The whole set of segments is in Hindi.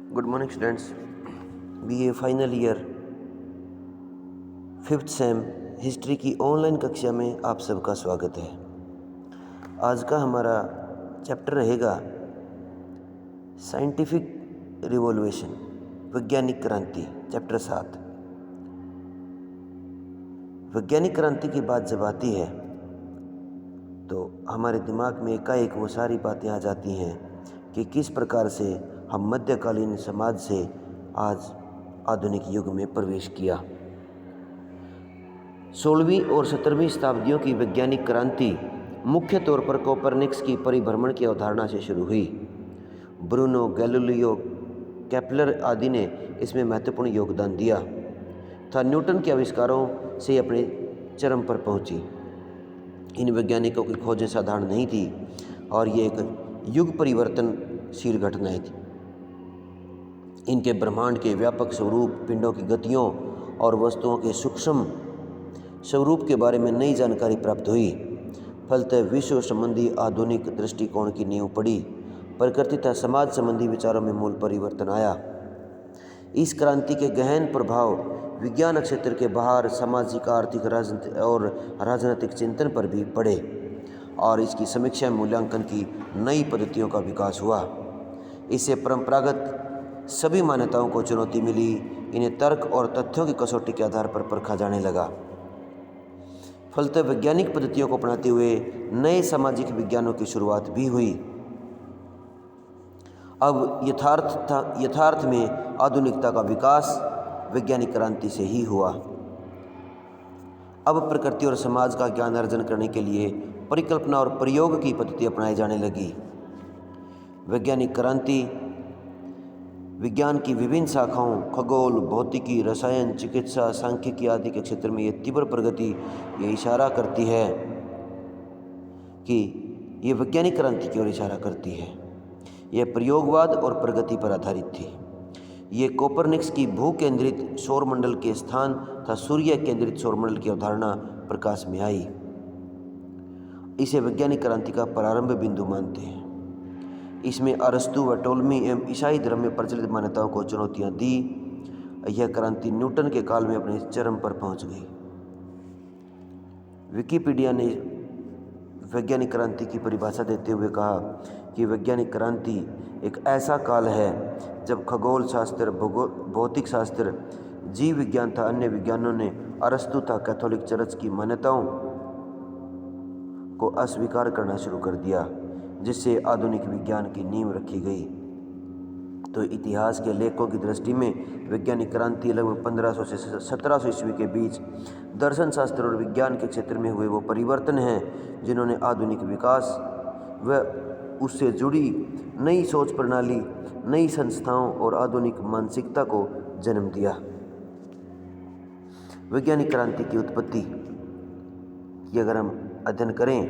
Good morning students. BA final year 5th same history की ऑनलाइन कक्षा में आप सबका स्वागत है। आज का हमारा चैप्टर रहेगा साइंटिफिक रिवॉल्यूशन, वैज्ञानिक क्रांति, चैप्टर 7। वैज्ञानिक क्रांति की बात जब आती है तो हमारे दिमाग में एकाएक वो सारी बातें आ जाती हैं कि किस प्रकार से हम मध्यकालीन समाज से आज आधुनिक युग में प्रवेश किया। 16वीं और 17वीं शताब्दियों की वैज्ञानिक क्रांति मुख्य तौर पर कोपरनिकस की परिभ्रमण की अवधारणा से शुरू हुई। ब्रूनो, गैलीलियो, केपलर आदि ने इसमें महत्वपूर्ण योगदान दिया था। न्यूटन के आविष्कारों से अपने चरम पर पहुंची। इन वैज्ञानिकों की खोजें साधारण नहीं थी और ये एक युग परिवर्तनशील घटनाएं थी। इनके ब्रह्मांड के व्यापक स्वरूप, पिंडों की गतियों और वस्तुओं के सूक्ष्म स्वरूप के बारे में नई जानकारी प्राप्त हुई। फलतः विश्व संबंधी आधुनिक दृष्टिकोण की नींव पड़ी। प्रकृति तथा समाज संबंधी विचारों में मूल परिवर्तन आया। इस क्रांति के गहन प्रभाव विज्ञान क्षेत्र के बाहर सामाजिक, आर्थिक, राजनीतिक चिंतन पर भी पड़े और इसकी समीक्षा मूल्यांकन की नई पद्धतियों का विकास हुआ। इससे परंपरागत सभी मान्यताओं को चुनौती मिली। इन्हें तर्क और तथ्यों की कसौटी के आधार पर परखा जाने लगा। फलतः वैज्ञानिक पद्धतियों को अपनाते हुए नए सामाजिक विज्ञानों की शुरुआत भी हुई। अब यथार्थ में आधुनिकता का विकास वैज्ञानिक क्रांति से ही हुआ। अब प्रकृति और समाज का ज्ञान अर्जन करने के लिए परिकल्पना और प्रयोग की पद्धति अपनाई जाने लगी। वैज्ञानिक क्रांति विज्ञान की विभिन्न शाखाओं, खगोल, भौतिकी, रसायन, चिकित्सा, सांख्यिकी आदि के क्षेत्र में ये तीव्र प्रगति ये इशारा करती है कि ये वैज्ञानिक क्रांति की ओर इशारा करती है। यह प्रयोगवाद और प्रगति पर आधारित थी। ये कोपरनिकस की भू केंद्रित सौरमंडल के स्थान तथा सूर्य केंद्रित सौरमंडल की अवधारणा प्रकाश में आई। इसे वैज्ञानिक क्रांति का प्रारंभ बिंदु मानते हैं। इसमें अरस्तु व टोलमी एवं ईसाई धर्म में प्रचलित मान्यताओं को चुनौतियां दी। यह क्रांति न्यूटन के काल में अपने चरम पर पहुंच गई। विकिपीडिया ने वैज्ञानिक क्रांति की परिभाषा देते हुए कहा कि वैज्ञानिक क्रांति एक ऐसा काल है जब खगोल शास्त्र, भौतिक शास्त्र, जीव विज्ञान तथा अन्य विज्ञानों ने अरस्तु तथा कैथोलिक चर्च की मान्यताओं को अस्वीकार करना शुरू कर दिया, जिससे आधुनिक विज्ञान की नींव रखी गई। तो इतिहास के लेखकों की दृष्टि में वैज्ञानिक क्रांति लगभग 1500 से 1700 ईस्वी के बीच दर्शन शास्त्र और विज्ञान के क्षेत्र में हुए वो परिवर्तन हैं जिन्होंने आधुनिक विकास व उससे जुड़ी नई सोच प्रणाली, नई संस्थाओं और आधुनिक मानसिकता को जन्म दिया। वैज्ञानिक क्रांति की उत्पत्ति की अगर हम अध्ययन करें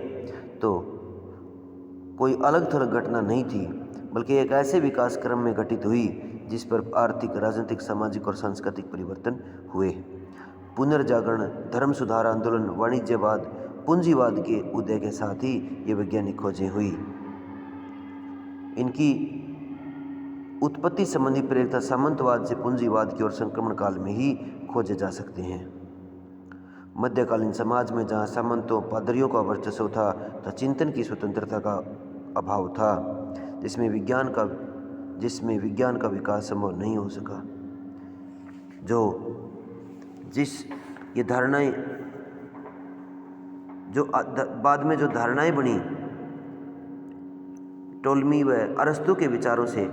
तो कोई अलग थलग घटना नहीं थी, बल्कि एक ऐसे विकास क्रम में घटित हुई जिस पर आर्थिक, राजनीतिक, सामाजिक और सांस्कृतिक परिवर्तन हुए। पुनर्जागरण, धर्म सुधार आंदोलन, वाणिज्यवाद, पूंजीवाद के उदय के साथ ही ये वैज्ञानिक खोजें हुई। इनकी उत्पत्ति संबंधी प्रेरित सामंतवाद से पूंजीवाद की ओर संक्रमण काल में ही खोजे जा सकते हैं। मध्यकालीन समाज में जहाँ सामंतों, पादरियों का वर्चस्व था तथा चिंतन की स्वतंत्रता का अभाव था, जिसमें विज्ञान का विकास संभव नहीं हो सका। ये धारणाएं जो बाद में जो धारणाएं बनी टोलमी व अरस्तु के विचारों से,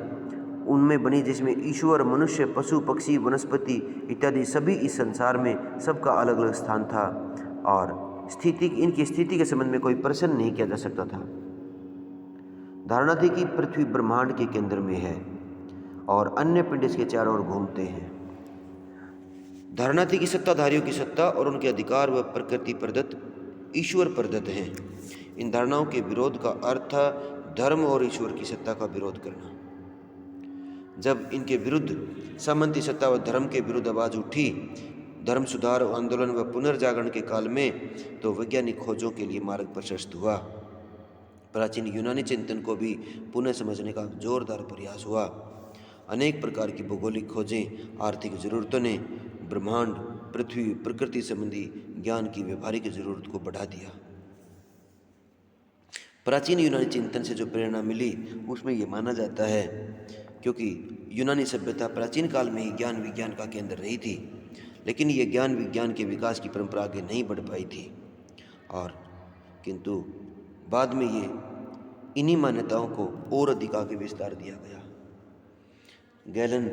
उनमें बनी, जिसमें ईश्वर, मनुष्य, पशु, पक्षी, वनस्पति इत्यादि सभी इस संसार में सबका अलग अलग स्थान था और इनकी स्थिति के संबंध में कोई प्रश्न नहीं किया जा सकता था। धारणा थी कि पृथ्वी ब्रह्मांड के केंद्र में है और अन्य पिंड इसके चारों ओर घूमते हैं। धारणा थी कि सत्ताधारियों की सत्ता और उनके अधिकार व प्रकृति प्रदत्त, ईश्वर प्रदत्त हैं। इन धारणाओं के विरोध का अर्थ था धर्म और ईश्वर की सत्ता का विरोध करना। जब इनके विरुद्ध सामंती सत्ता व धर्म के विरुद्ध आवाज उठी, धर्म सुधार आंदोलन व पुनर्जागरण के काल में, तो वैज्ञानिक खोजों के लिए मार्ग प्रशस्त हुआ। प्राचीन यूनानी चिंतन को भी पुनः समझने का जोरदार प्रयास हुआ। अनेक प्रकार की भौगोलिक खोजें, आर्थिक ज़रूरतों ने ब्रह्मांड, पृथ्वी, प्रकृति संबंधी ज्ञान की व्यवहारिक ज़रूरत को बढ़ा दिया। प्राचीन यूनानी चिंतन से जो प्रेरणा मिली उसमें ये माना जाता है, क्योंकि यूनानी सभ्यता प्राचीन काल में ही ज्ञान विज्ञान का केंद्र रही थी, लेकिन ये ज्ञान विज्ञान के विकास की परंपरा आगे नहीं बढ़ पाई थी। और किंतु बाद में ये इन्हीं मान्यताओं को और अधिक आगे विस्तार दिया गया। गैलन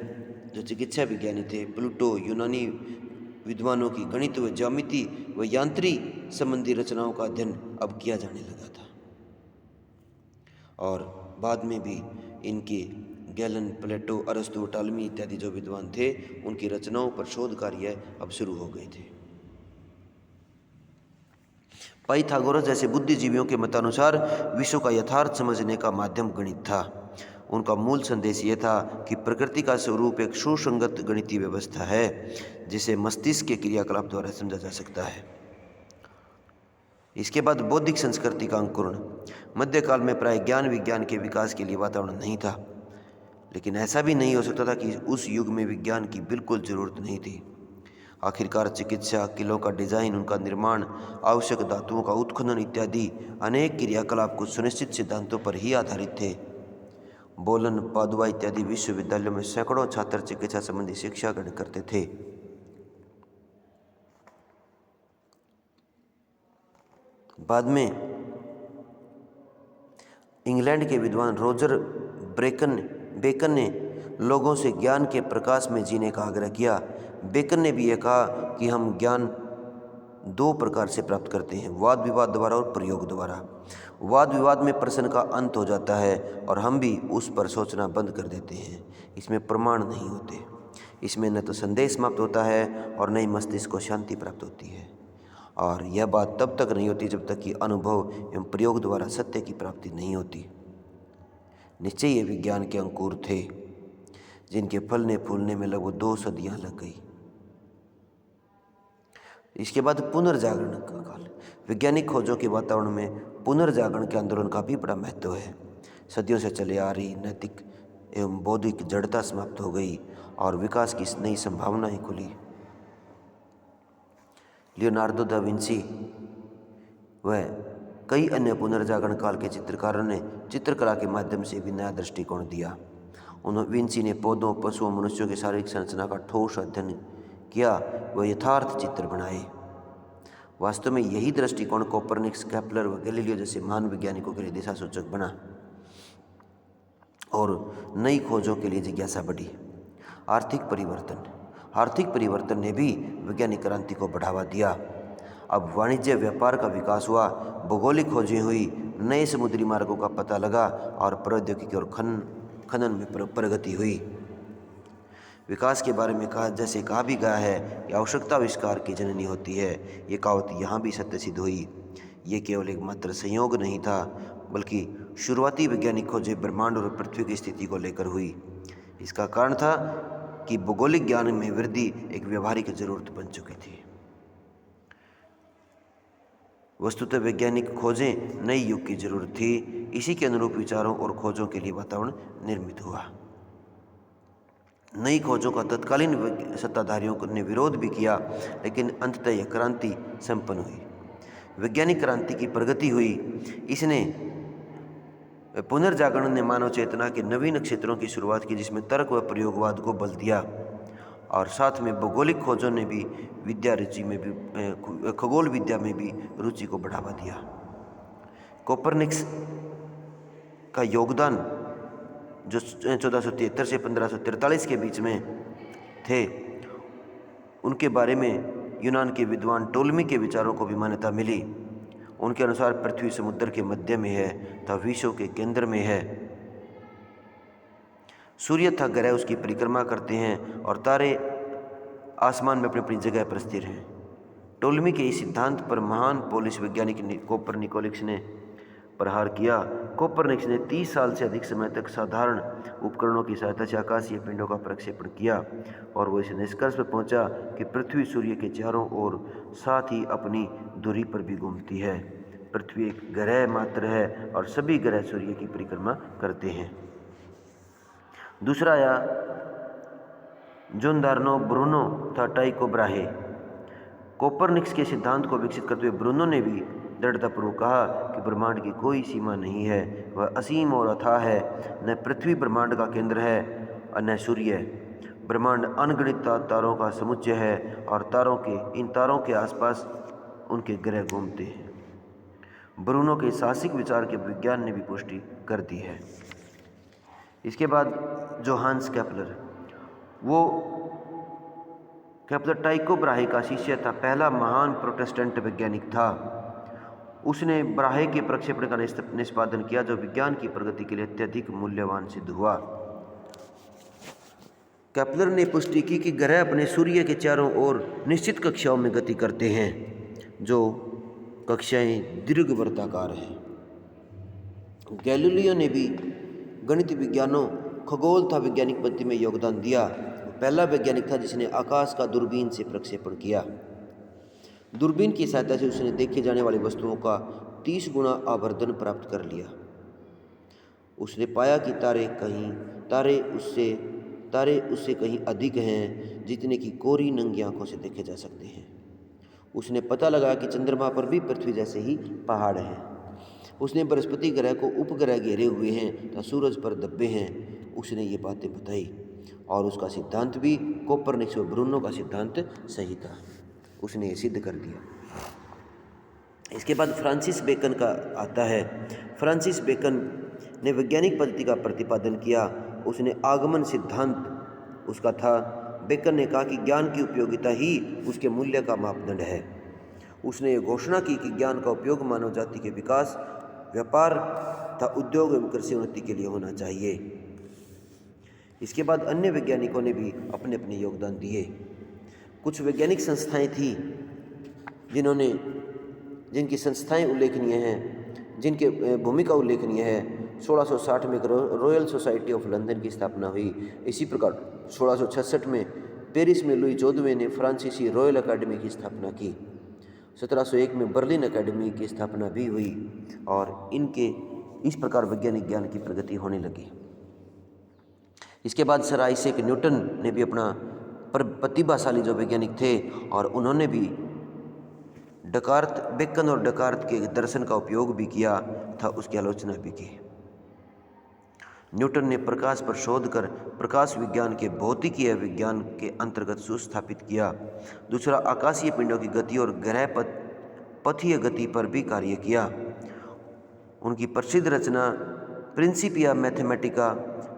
जो चिकित्सा विज्ञानी थे, प्लूटो यूनानी विद्वानों की गणित व ज्यामिति व यांत्रिक संबंधी रचनाओं का अध्ययन अब किया जाने लगा था। और बाद में भी इनके गैलन, प्लेटो, अरस्तु, टालमी इत्यादि जो विद्वान थे, उनकी रचनाओं पर शोध कार्य अब शुरू हो गए थे। पाइथागोरस जैसे बुद्धिजीवियों के मतानुसार विश्व का यथार्थ समझने का माध्यम गणित था। उनका मूल संदेश यह था कि प्रकृति का स्वरूप एक सुसंगत गणितीय व्यवस्था है जिसे मस्तिष्क के क्रियाकलाप द्वारा समझा जा सकता है। इसके बाद बौद्धिक संस्कृति का अंकुरण। मध्यकाल में प्राय ज्ञान विज्ञान के विकास के लिए वातावरण नहीं था, लेकिन ऐसा भी नहीं हो सकता था कि उस युग में विज्ञान की बिल्कुल जरूरत नहीं थी। आखिरकार चिकित्सा, किलों का डिजाइन, उनका निर्माण, आवश्यक धातुओं का उत्खनन इत्यादि अनेक क्रियाकलाप कुछ सुनिश्चित सिद्धांतों पर ही आधारित थे। बोलन, पादुआ इत्यादि विश्वविद्यालयों में सैकड़ों छात्र चिकित्सा संबंधी शिक्षा ग्रहण करते थे। बाद में इंग्लैंड के विद्वान रॉजर बेकन ने लोगों से ज्ञान के प्रकाश में जीने का आग्रह किया। बेकन ने भी यह कहा कि हम ज्ञान दो प्रकार से प्राप्त करते हैं, वाद विवाद द्वारा और प्रयोग द्वारा। वाद विवाद में प्रश्न का अंत हो जाता है और हम भी उस पर सोचना बंद कर देते हैं। इसमें प्रमाण नहीं होते। इसमें न तो संदेश समाप्त होता है और न ही मस्तिष्क को शांति प्राप्त होती है। और यह बात तब तक नहीं होती जब तक कि अनुभव एवं प्रयोग द्वारा सत्य की प्राप्ति नहीं होती। निश्चय ये विज्ञान के अंकुर थे जिनके फलने फूलने में लगभग 2 सदियां लग गई। इसके बाद पुनर्जागरण का काल। वैज्ञानिक खोजों के वातावरण में पुनर्जागरण के आंदोलन का भी बड़ा महत्व है। सदियों से चले आ रही नैतिक एवं बौद्धिक जड़ता समाप्त हो गई और विकास की नई संभावनाएं खुली। लियोनार्डो दा विंची व कई अन्य पुनर्जागरण काल के चित्रकारों ने चित्रकला के माध्यम से भी नया दृष्टिकोण दिया। विंची ने पौधों, पशुओं, मनुष्यों की शारीरिक संरचना का ठोस अध्ययन किया व यथार्थ चित्र बनाए। वास्तव में यही दृष्टिकोण कोपरनिकस, केपलर व गैलीलियो जैसे महान वैज्ञानिकों के लिए दिशा सूचक बना और नई खोजों के लिए जिज्ञासा बढ़ी। आर्थिक परिवर्तन ने भी वैज्ञानिक क्रांति को बढ़ावा दिया। अब वाणिज्य व्यापार का विकास हुआ, भौगोलिक खोजें हुई, नए समुद्री मार्गों का पता लगा और प्रौद्योगिकी और खनन में प्रगति हुई। विकास के बारे में कहा भी गया है कि आवश्यकता आविष्कार की जननी होती है। ये कहावत यहाँ भी सत्य सिद्ध हुई। ये केवल एक मात्र संयोग नहीं था, बल्कि शुरुआती वैज्ञानिक खोजें ब्रह्मांड और पृथ्वी की स्थिति को लेकर हुई। इसका कारण था कि भौगोलिक ज्ञान में वृद्धि एक व्यवहारिक जरूरत बन चुकी थी। वस्तुतः वैज्ञानिक खोजें नई युग की जरूरत थी। इसी के अनुरूप विचारों और खोजों के लिए वातावरण निर्मित हुआ। नई खोजों का तत्कालीन सत्ताधारियों ने विरोध भी किया, लेकिन अंततः यह क्रांति संपन्न हुई। वैज्ञानिक क्रांति की प्रगति हुई। इसने पुनर्जागरण ने मानव चेतना के नवीन क्षेत्रों की शुरुआत की, जिसमें तर्क व प्रयोगवाद को बल दिया। और साथ में भौगोलिक खोजों ने भी खगोल विद्या में भी रुचि को बढ़ावा दिया। कोपरनिकस का योगदान जो 1473 से 1543 के बीच में थे, उनके बारे में यूनान के विद्वान टोलमी के विचारों को भी मान्यता मिली। उनके अनुसार पृथ्वी समुद्र के मध्य में है तथा विश्व के केंद्र में है। सूर्य तथा ग्रह उसकी परिक्रमा करते हैं और तारे आसमान में अपनी अपनी जगह पर स्थिर हैं। टोलमी के इस सिद्धांत पर महान पोलिश वैज्ञानिक कोपरनिकोलिक्स ने प्रहार किया। कोपरनिकस ने 30 साल से अधिक समय तक साधारण उपकरणों की सहायता से आकाशीय पिंडों का प्रक्षेपण किया और वो इस निष्कर्ष पर पहुंचा कि पृथ्वी सूर्य के चारों ओर साथ ही अपनी धुरी पर भी घूमती है। पृथ्वी एक ग्रह मात्र है और सभी ग्रह सूर्य की परिक्रमा करते हैं। दूसरा आया जोर्दानो ब्रूनो तथा टाइको ब्राहे। कोपरनिकस के सिद्धांत को विकसित करते हुए ब्रूनो ने भी दृढ़तापूर्वक कहा कि ब्रह्मांड की कोई सीमा नहीं है, वह असीम और अथाह है। न पृथ्वी ब्रह्मांड का केंद्र है और न सूर्य। ब्रह्मांड अनगिनत तारों का समुच्चय है और इन तारों के आसपास उनके ग्रह घूमते हैं। ब्रूनो के साहसिक विचार के विज्ञान ने भी पुष्टि कर दी है। इसके बाद जोहान्स केपलर, वो केपलर टाइको ब्राहे का शिष्य था, पहला महान प्रोटेस्टेंट वैज्ञानिक था। उसने ब्राहे के प्रक्षेपण का निष्पादन किया जो विज्ञान की प्रगति के लिए अत्यधिक मूल्यवान सिद्ध हुआ। केपलर ने पुष्टि की कि ग्रह अपने सूर्य के चारों ओर निश्चित कक्षाओं में गति करते हैं, जो कक्षाएं दीर्घवृत्ताकार हैं। गैलीलियो ने भी गणित विज्ञानों, खगोल तथा वैज्ञानिक पद्धति में योगदान दिया। पहला वैज्ञानिक था जिसने आकाश का दूरबीन से प्रक्षेपण किया। दूरबीन की सहायता से उसने देखे जाने वाली वस्तुओं का 30 गुना आवर्धन प्राप्त कर लिया। उसने पाया कि तारे उससे कहीं अधिक हैं, जितने की कोरी नंगी आंखों से देखे जा सकते हैं। उसने पता लगाया कि चंद्रमा पर भी पृथ्वी जैसे ही पहाड़ हैं। उसने बृहस्पति ग्रह को उपग्रह घेरे हुए हैं तथा सूरज पर धब्बे हैं। उसने ये बातें बताई और उसका सिद्धांत भी कोपरनिकस और ब्रूनो का सिद्धांत सही था। उसने ये सिद्ध कर दिया। इसके बाद फ्रांसिस बेकन का आता है। फ्रांसिस बेकन ने वैज्ञानिक पद्धति का प्रतिपादन किया। उसने आगमन सिद्धांत उसका था। बेकन ने कहा कि ज्ञान की उपयोगिता ही उसके मूल्य का मापदंड है। उसने ये घोषणा की कि ज्ञान का उपयोग मानव जाति के विकास, व्यापार तथा उद्योग एवं कृषि उन्नति के लिए होना चाहिए। इसके बाद अन्य वैज्ञानिकों ने भी अपने अपने योगदान दिए। कुछ वैज्ञानिक संस्थाएं थी जिनकी संस्थाएं उल्लेखनीय हैं, जिनके भूमिका उल्लेखनीय है। 1660 में रॉयल सोसाइटी ऑफ लंदन की स्थापना हुई। इसी प्रकार 1666 में पेरिस में लुई 14वें ने फ्रांसीसी रॉयल अकेडमी की स्थापना की। 1701 में बर्लिन अकेडमी की स्थापना भी हुई और इस प्रकार वैज्ञानिक ज्ञान की प्रगति होने लगी। इसके बाद सर आइजैक न्यूटन ने भी अपना प्रतिभाशाली जो वैज्ञानिक थे और उन्होंने भी बेकन और डेकार्त के दर्शन का उपयोग भी किया था, उसकी आलोचना भी की। न्यूटन ने प्रकाश पर शोध कर प्रकाश विज्ञान के भौतिकीय विज्ञान के अंतर्गत सुस्थापित किया। दूसरा, आकाशीय पिंडों की गति और ग्रह पथीय गति पर भी कार्य किया। उनकी प्रसिद्ध रचना प्रिंसिपिया मैथमेटिका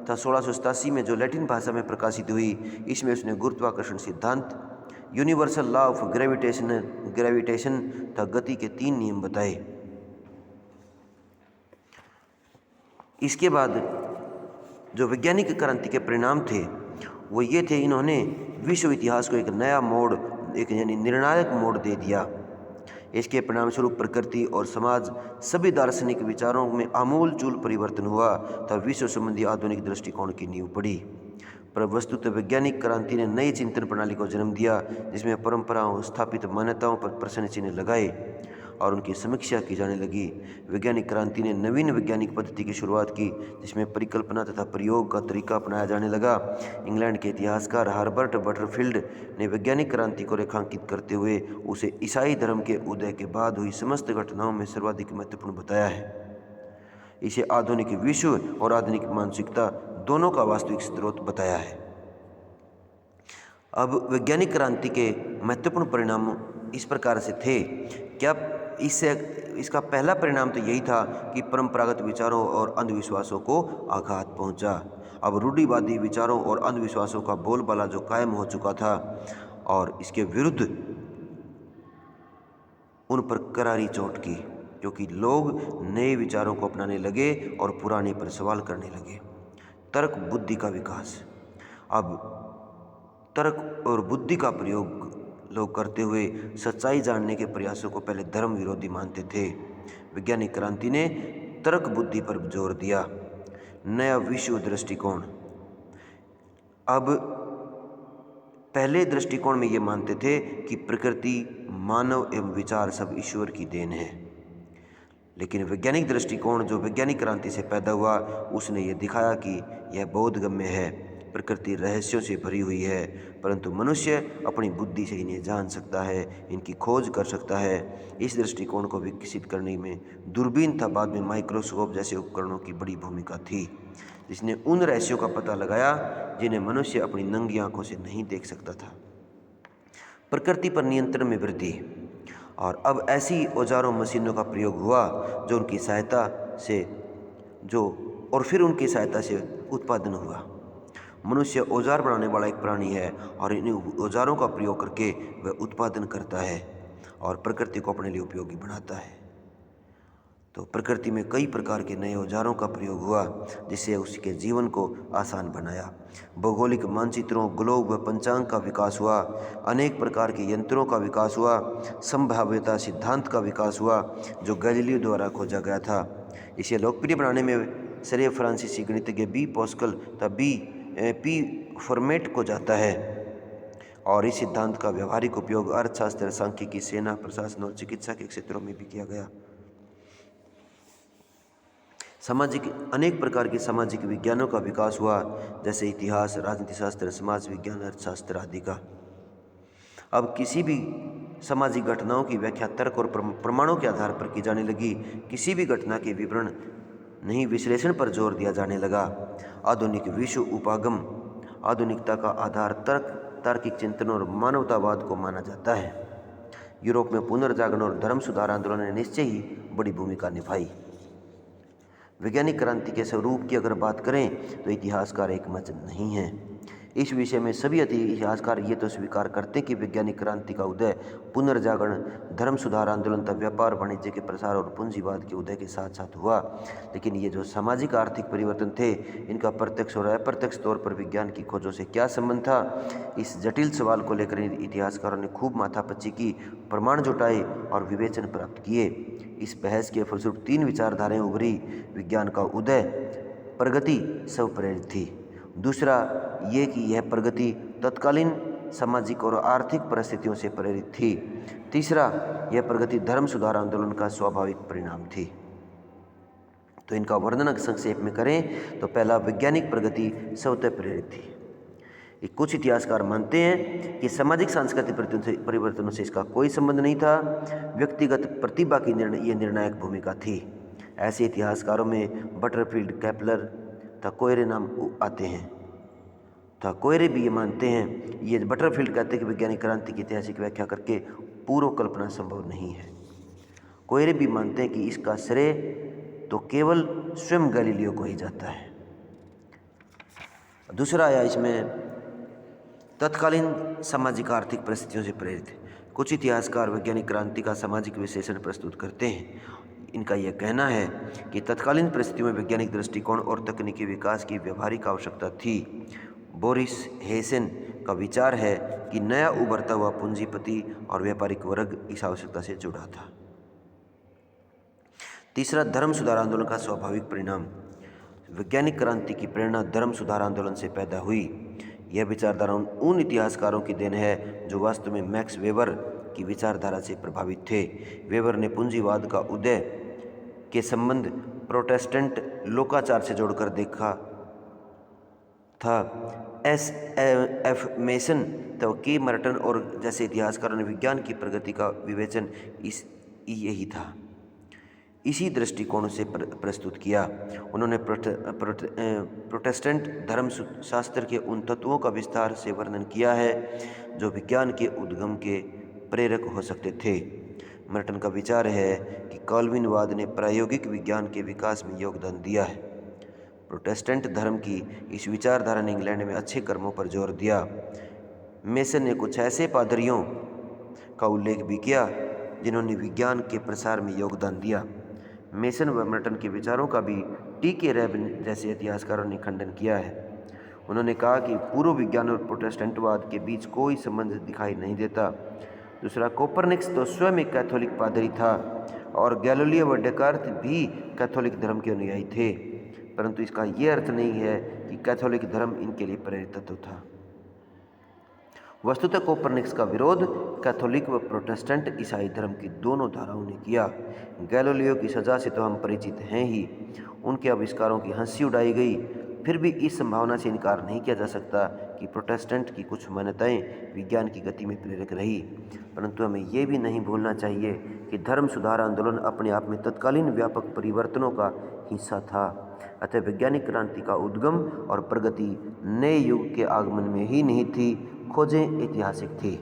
था 1687 में, जो लैटिन भाषा में प्रकाशित हुई। इसमें उसने गुरुत्वाकर्षण सिद्धांत, यूनिवर्सल लॉ ऑफ ग्रेविटेशन तथा गति के 3 नियम बताए। इसके बाद जो वैज्ञानिक क्रांति के परिणाम थे वो ये थे, इन्होंने विश्व इतिहास को एक नया मोड़, एक यानी निर्णायक मोड़ दे दिया। इसके परिणाम स्वरूप प्रकृति और समाज सभी दार्शनिक विचारों में आमूलचूल परिवर्तन हुआ तथा विश्व संबंधी आधुनिक दृष्टिकोण की नींव पड़ी। पर वस्तुतः वैज्ञानिक क्रांति ने नई चिंतन प्रणाली को जन्म दिया, जिसमें परंपराओं, स्थापित मान्यताओं पर प्रश्न चिन्ह लगाए और उनकी समीक्षा की जाने लगी। वैज्ञानिक क्रांति ने नवीन वैज्ञानिक पद्धति की शुरुआत की, जिसमें परिकल्पना तथा प्रयोग का तरीका अपनाया जाने लगा। इंग्लैंड के इतिहासकार हर्बर्ट बटरफील्ड ने वैज्ञानिक क्रांति को रेखांकित करते हुए उसे ईसाई धर्म के उदय के बाद हुई समस्त घटनाओं में सर्वाधिक महत्वपूर्ण बताया है। इसे आधुनिक विश्व और आधुनिक मानसिकता दोनों का वास्तविक स्रोत बताया है। अब वैज्ञानिक क्रांति के महत्वपूर्ण परिणाम इस प्रकार से थे। इसका पहला परिणाम तो यही था कि परंपरागत विचारों और अंधविश्वासों को आघात पहुंचा। अब रूढ़िवादी विचारों और अंधविश्वासों का बोलबाला जो कायम हो चुका था और इसके विरुद्ध उन पर करारी चोट की, क्योंकि लोग नए विचारों को अपनाने लगे और पुराने पर सवाल करने लगे। तर्क बुद्धि का विकास। अब तर्क और बुद्धि का प्रयोग लोग करते हुए सच्चाई जानने के प्रयासों को पहले धर्म विरोधी मानते थे। वैज्ञानिक क्रांति ने तर्क बुद्धि पर जोर दिया। नया विश्व दृष्टिकोण। अब पहले दृष्टिकोण में ये मानते थे कि प्रकृति, मानव एवं विचार सब ईश्वर की देन है। लेकिन वैज्ञानिक दृष्टिकोण जो वैज्ञानिक क्रांति से पैदा हुआ उसने ये दिखाया कि यह बोधगम्य है, प्रकृति रहस्यों से भरी हुई है, परंतु मनुष्य अपनी बुद्धि से इन्हें जान सकता है, इनकी खोज कर सकता है। इस दृष्टिकोण को विकसित करने में दूरबीन था बाद में माइक्रोस्कोप जैसे उपकरणों की बड़ी भूमिका थी, जिसने उन रहस्यों का पता लगाया जिन्हें मनुष्य अपनी नंगी आंखों से नहीं देख सकता था। प्रकृति पर नियंत्रण में वृद्धि, और अब ऐसी औजारों मशीनों का प्रयोग हुआ जो उनकी सहायता से उनकी सहायता से उत्पादन हुआ। मनुष्य औजार बनाने वाला एक प्राणी है और इन औजारों का प्रयोग करके वह उत्पादन करता है और प्रकृति को अपने लिए उपयोगी बनाता है। तो प्रकृति में कई प्रकार के नए औजारों का प्रयोग हुआ जिससे उसके जीवन को आसान बनाया। भौगोलिक मानचित्रों, ग्लोब व पंचांग का विकास हुआ, अनेक प्रकार के यंत्रों का विकास हुआ, संभाव्यता सिद्धांत का विकास हुआ जो गैलीलियो द्वारा खोजा गया था। इसे लोकप्रिय बनाने में श्रेय फ्रांसीसी गणितज्ञ बी पास्कल तथा पी फॉर्मेट को जाता है और इस सिद्धांत का व्यावहारिक उपयोग अर्थशास्त्र, सांख्यिकी, सेना, प्रशासन और चिकित्सा के क्षेत्रों में भी किया गया। अनेक प्रकार के सामाजिक विज्ञानों का विकास हुआ जैसे इतिहास, राजनीतिशास्त्र, समाज विज्ञान, अर्थशास्त्र आदि का। अब किसी भी सामाजिक घटनाओं की व्याख्या तर्क और प्रमाणों के आधार पर की जाने लगी। किसी भी घटना के विवरण नहीं, विश्लेषण पर जोर दिया जाने लगा। आधुनिक विश्व उपागम, आधुनिकता का आधार तार्किक चिंतन और मानवतावाद को माना जाता है। यूरोप में पुनर्जागरण और धर्म सुधार आंदोलन ने निश्चय ही बड़ी भूमिका निभाई। वैज्ञानिक क्रांति के स्वरूप की अगर बात करें तो इतिहासकार एकमत नहीं हैं। इस विषय में सभी इतिहासकार ये तो स्वीकार करते कि वैज्ञानिक क्रांति का उदय पुनर्जागरण, धर्म सुधार आंदोलन तथा व्यापार वाणिज्य के प्रसार और पूंजीवाद के उदय के साथ साथ हुआ, लेकिन ये जो सामाजिक आर्थिक परिवर्तन थे इनका प्रत्यक्ष और अप्रत्यक्ष तौर पर विज्ञान की खोजों से क्या संबंध था। इस जटिल सवाल को लेकर इतिहासकारों ने खूब माथापच्ची की, प्रमाण जुटाए और विवेचन प्राप्त किए। इस बहस के फलस्वरूप 3 विचारधाराएं उभरी। विज्ञान का उदय प्रगति स्वप्रेरित थी। दूसरा ये कि यह प्रगति तत्कालीन सामाजिक और आर्थिक परिस्थितियों से प्रेरित थी। तीसरा, यह प्रगति धर्म सुधार आंदोलन का स्वाभाविक परिणाम थी। तो इनका वर्णन संक्षेप में करें तो पहला, वैज्ञानिक प्रगति स्वतः प्रेरित थी। कुछ इतिहासकार मानते हैं कि सामाजिक सांस्कृतिक परिवर्तनों से इसका कोई संबंध नहीं था, व्यक्तिगत प्रतिभा की यह निर्णायक भूमिका थी। ऐसे इतिहासकारों में बटरफील्ड, केपलर तथा कोयरे नाम आते हैं। कोयरे भी ये मानते हैं, ये बटरफील्ड कहते हैं कि वैज्ञानिक क्रांति की ऐतिहासिक व्याख्या करके पूर्व कल्पना संभव नहीं है। कोयरे भी मानते हैं कि इसका श्रेय तो केवल स्वयं गैलीलियो को ही जाता है। दूसरा आया इसमें तत्कालीन सामाजिक आर्थिक परिस्थितियों से प्रेरित। कुछ इतिहासकार वैज्ञानिक क्रांति का सामाजिक विश्लेषण प्रस्तुत करते हैं। इनका यह कहना है कि तत्कालीन परिस्थितियों में वैज्ञानिक दृष्टिकोण और तकनीकी विकास की व्यावहारिक आवश्यकता थी। बोरिस हेसेन का विचार है कि नया उभरता हुआ पूंजीपति और व्यापारिक वर्ग इस आवश्यकता से जुड़ा था। तीसरा, धर्म सुधार आंदोलन का स्वाभाविक परिणाम। वैज्ञानिक क्रांति की प्रेरणा धर्म सुधार आंदोलन से पैदा हुई। यह विचारधारा उन इतिहासकारों की देन है जो वास्तव में मैक्स वेबर की विचारधारा से प्रभावित थे। वेबर ने पूंजीवाद का उदय के संबंध प्रोटेस्टेंट लोकाचार से जोड़कर देखा था। एफ मेसन तो के मर्टन और जैसे इतिहासकारों ने विज्ञान की प्रगति का विवेचन यही था, इसी दृष्टिकोण से प्रस्तुत किया। उन्होंने प्रोटेस्टेंट धर्मशास्त्र के उन तत्वों का विस्तार से वर्णन किया है जो विज्ञान के उद्गम के प्रेरक हो सकते थे। मर्टन का विचार है कि काल्विनवाद ने प्रायोगिक विज्ञान के विकास में योगदान दिया है। प्रोटेस्टेंट धर्म की इस विचारधारा ने इंग्लैंड में अच्छे कर्मों पर जोर दिया। मेसन ने कुछ ऐसे पादरियों का उल्लेख भी किया जिन्होंने विज्ञान के प्रसार में योगदान दिया। मेसन व मर्टन के विचारों का भी टी.के. रेबन जैसे इतिहासकारों ने खंडन किया है। उन्होंने कहा कि पूर्व विज्ञान और प्रोटेस्टेंटवाद के बीच कोई संबंध दिखाई नहीं देता। दूसरा, कोपरनिकस तो स्वयं एक कैथोलिक पादरी था और गैलीलियो व डेकार्त भी कैथोलिक धर्म के अनुयायी थे, परंतु इसका यह अर्थ नहीं है कि कैथोलिक धर्म इनके लिए प्रेरित तत्व था। वस्तुतः कोपरनिकस का विरोध कैथोलिक व प्रोटेस्टेंट ईसाई धर्म की दोनों धाराओं ने किया। गैलीलियो की सज़ा से तो हम परिचित हैं ही, उनके आविष्कारों की हंसी उड़ाई गई। फिर भी इस संभावना से इनकार नहीं किया जा सकता कि प्रोटेस्टेंट की कुछ मान्यताएं विज्ञान की गति में प्रेरक रही। परंतु हमें ये भी नहीं भूलना चाहिए कि धर्म सुधार आंदोलन अपने आप में तत्कालीन व्यापक परिवर्तनों का हिस्सा था। अतः वैज्ञानिक क्रांति का उद्गम और प्रगति नए युग के आगमन में ही नहीं थी, खोजें ऐतिहासिक थी।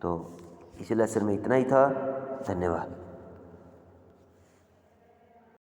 तो इस लेसन में इतना ही था। धन्यवाद।